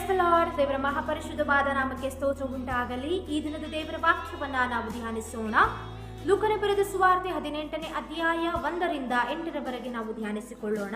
The lord. ದೇವರ ಮಹಾಪರಿಶುದ್ಧವಾದ ನಾಮಕ್ಕೆ ಸ್ತೋತ್ರ ಉಂಟಾಗಲಿ. ಈ ದಿನದ ದೇವರ ವಾಕ್ಯವನ್ನ ನಾವು ಧ್ಯಾನಿಸೋಣ. ಲೂಕನ ಬರೆದ ಸುವಾರ್ತೆ 18ನೇ ಅಧ್ಯಾಯ 1ರಿಂದ 8ರವರೆಗೆ ನಾವು ಧ್ಯಾನಿಸಿಕೊಳ್ಳೋಣ.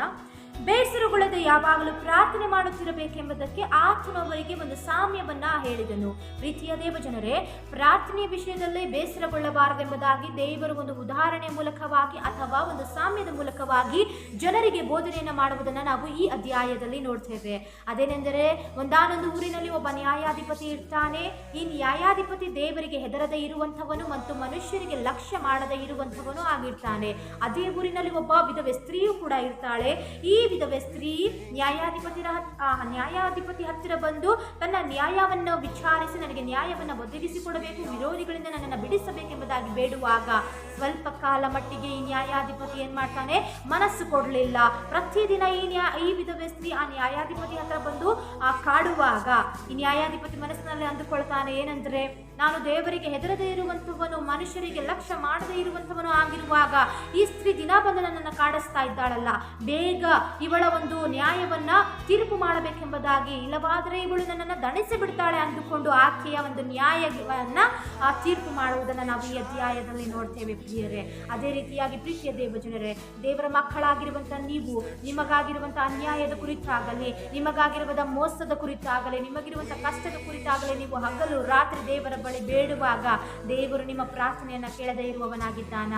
ಬೇಸರಗೊಳ್ಳದೆ ಯಾವಾಗಲೂ ಪ್ರಾರ್ಥನೆ ಮಾಡುತ್ತಿರಬೇಕೆಂಬುದಕ್ಕೆ ಆತನು ಅವರಿಗೆ ಒಂದು ಸಾಮ್ಯವನ್ನ ಹೇಳಿದನು. ಪ್ರೀತಿಯ ದೇವಜನರೇ, ಪ್ರಾರ್ಥನೆಯ ವಿಷಯದಲ್ಲೇ ಬೇಸರಗೊಳ್ಳಬಾರದೆಂಬುದಾಗಿ ದೇವರು ಒಂದು ಉದಾಹರಣೆಯ ಮೂಲಕವಾಗಿ ಅಥವಾ ಒಂದು ಸಾಮ್ಯದ ಮೂಲಕವಾಗಿ ಜನರಿಗೆ ಬೋಧನೆಯನ್ನು ಮಾಡುವುದನ್ನು ನಾವು ಈ ಅಧ್ಯಾಯದಲ್ಲಿ ನೋಡ್ತೇವೆ. ಅದೇನೆಂದರೆ, ಒಂದಾನೊಂದು ಊರಿನಲ್ಲಿ ಒಬ್ಬ ನ್ಯಾಯಾಧಿಪತಿ ಇರ್ತಾನೆ. ಈ ನ್ಯಾಯಾಧಿಪತಿ ದೇವರಿಗೆ ಹೆದರದೇ ಇರುವಂಥವನು ಮತ್ತು ಮನುಷ್ಯರಿಗೆ ಲಕ್ಷ್ಯ ಮಾಡದೇ ಇರುವಂಥವನು ಆಗಿರ್ತಾನೆ. ಅದೇ ಊರಿನಲ್ಲಿ ಒಬ್ಬ ವಿಧವೆ ಸ್ತ್ರೀಯೂ ಕೂಡ ಇರ್ತಾಳೆ. ಈ ವಿಧವೆ ಸ್ತ್ರೀ ನ್ಯಾಯಾಧಿಪತಿ ಹತ್ತಿರ ಬಂದು ತನ್ನ ನ್ಯಾಯವನ್ನು ವಿಚಾರಿಸಿ ನನಗೆ ನ್ಯಾಯವನ್ನು ಒದಗಿಸಿಕೊಡಬೇಕು, ವಿರೋಧಿಗಳಿಂದ ನನ್ನನ್ನು ಬಿಡಿಸಬೇಕೆಂಬುದಾಗಿ ಬೇಡುವಾಗ ಸ್ವಲ್ಪ ಕಾಲ ಮಟ್ಟಿಗೆ ಈ ನ್ಯಾಯಾಧಿಪತಿ ಏನ್ ಮಾಡ್ತಾನೆ, ಮನಸ್ಸು ಕೊಡಲಿಲ್ಲ. ಪ್ರತಿದಿನ ಈ ವಿಧವೆ ಸ್ತ್ರೀ ಆ ನ್ಯಾಯಾಧಿಪತಿ ಹತ್ರ ಬಂದು ಕಾಡುವಾಗ ಈ ನ್ಯಾಯಾಧಿಪತಿ ಮನಸ್ಸಿನಲ್ಲಿ ಅಂದುಕೊಳ್ತಾನೆ, ಏನಂದ್ರೆ ನಾನು ದೇವರಿಗೆ ಹೆದರದೇ ಇರುವಂಥವನು, ಮನುಷ್ಯರಿಗೆ ಲಕ್ಷ್ಯ ಮಾಡದೇ ಇರುವಂಥವನು ಆಗಿರುವಾಗ ಈ ಸ್ತ್ರೀ ದಿನ ಬಂದು ನನ್ನನ್ನು ಕಾಡಿಸ್ತಾ ಇದ್ದಾಳಲ್ಲ, ಬೇಗ ಇವಳ ಒಂದು ನ್ಯಾಯವನ್ನ ತೀರ್ಪು ಮಾಡಬೇಕೆಂಬುದಾಗಿ, ಇಲ್ಲವಾದರೆ ಇವಳು ನನ್ನನ್ನು ದಂಡಿಸಿ ಬಿಡ್ತಾಳೆ ಅಂದುಕೊಂಡು ಆಕೆಯ ಒಂದು ನ್ಯಾಯವನ್ನ ತೀರ್ಪು ಮಾಡುವುದನ್ನು ನಾವು ಈ ಅಧ್ಯಾಯದಲ್ಲಿ ನೋಡ್ತೇವೆ ಪ್ರಿಯರೇ. ಅದೇ ರೀತಿಯಾಗಿ ಪ್ರೀತಿಯ ದೇವಜನರೇ, ದೇವರ ಮಕ್ಕಳಾಗಿರುವಂಥ ನೀವು ನಿಮಗಾಗಿರುವಂಥ ಅನ್ಯಾಯದ ಕುರಿತಾಗಲಿ, ನಿಮಗಾಗಿರುವಂಥ ಮೋಸದ ಕುರಿತಾಗಲಿ, ನಿಮಗಿರುವಂಥ ಕಷ್ಟದ ಕುರಿತಾಗಲಿ ನೀವು ಹಗಲು ರಾತ್ರಿ ದೇವರ ಬಳಿ ಬೇಡುವಾಗ ದೇವರು ನಿಮ್ಮ ಪ್ರಾರ್ಥನೆಯನ್ನು ಕೇಳದೇ ಇರುವವನಾಗಿದ್ದಾನ?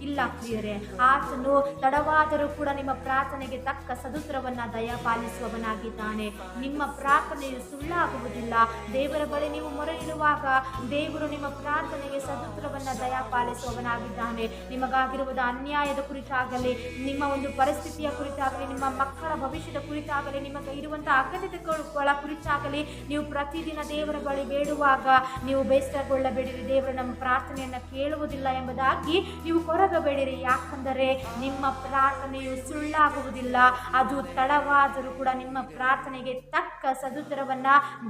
ಇಲ್ಲ ಪ್ರಿಯರೇ, ಆತನು ತಡವಾದರೂ ಕೂಡ ನಿಮ್ಮ ಪ್ರಾರ್ಥನೆಗೆ ತಕ್ಕ ಸದುತ್ತರವನ್ನ ದಯಪಾಲಿಸುವವನಾಗಿದ್ದಾನೆ. ನಿಮ್ಮ ಪ್ರಾರ್ಥನೆಯು ಸುಳ್ಳಾಗುವುದಿಲ್ಲ. ದೇವರ ಬಳಿ ನೀವು ಮೊರೆ ಇಡುವಾಗ ದೇವರು ನಿಮ್ಮ ಪ್ರಾರ್ಥನೆಗೆ ಸದುತ್ತರವನ್ನ ದಯಪಾಲಿಸುವವನಾಗಿದ್ದಾನೆ. ನಿಮಗಾಗಿರುವುದ ಅನ್ಯಾಯದ ಕುರಿತಾಗಲಿ, ನಿಮ್ಮ ಒಂದು ಪರಿಸ್ಥಿತಿಯ ಕುರಿತಾಗಲಿ, ನಿಮ್ಮ ಮಕ್ಕಳ ಭವಿಷ್ಯದ ಕುರಿತಾಗಲಿ, ನಿಮಗೆ ಇರುವಂತಹ ಅಗತ್ಯತೆಗಳ ಕುರಿತಾಗಲಿ ನೀವು ಪ್ರತಿದಿನ ದೇವರ ಬಳಿ ಬೇಡುವಾಗ ನೀವು ಬೇಸರಗೊಳ್ಳಬೇಡಿರಿ, ದೇವರು ನಮ್ಮ ಪ್ರಾರ್ಥನೆಯನ್ನು ಕೇಳುವುದಿಲ್ಲ ಎಂಬುದಾಗಿ ನೀವು ಕೊರಗಬೇಡಿರಿ. ಯಾಕಂದರೆ ನಿಮ್ಮ ಪ್ರಾರ್ಥನೆಯು ಸುಳ್ಳಾಗುವುದಿಲ್ಲ. ಅದು ತಡವಾದರೂ ಕೂಡ ನಿಮ್ಮ ಪ್ರಾರ್ಥನೆಗೆ ತಕ್ಕ ಸದುತ್ತರವನ್ನ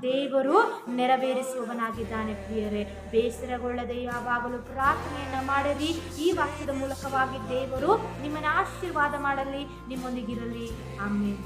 ದೇವರು ನೆರವೇರಿಸುವವನಾಗಿದ್ದಾನೆ. ಪ್ರಿಯರೇ, ಬೇಸರಗೊಳ್ಳದೆ ಯಾವಾಗಲೂ ಪ್ರಾರ್ಥನೆಯನ್ನ ಮಾಡಿರಿ. ಈ ವಾಕ್ಯದ ಮೂಲಕವಾಗಿ ದೇವರು ನಿಮ್ಮನ್ನು ಆಶೀರ್ವಾದ ಮಾಡಲಿ, ನಿಮ್ಮೊಂದಿಗಿರಲಿ. ಆಮೇಲೆ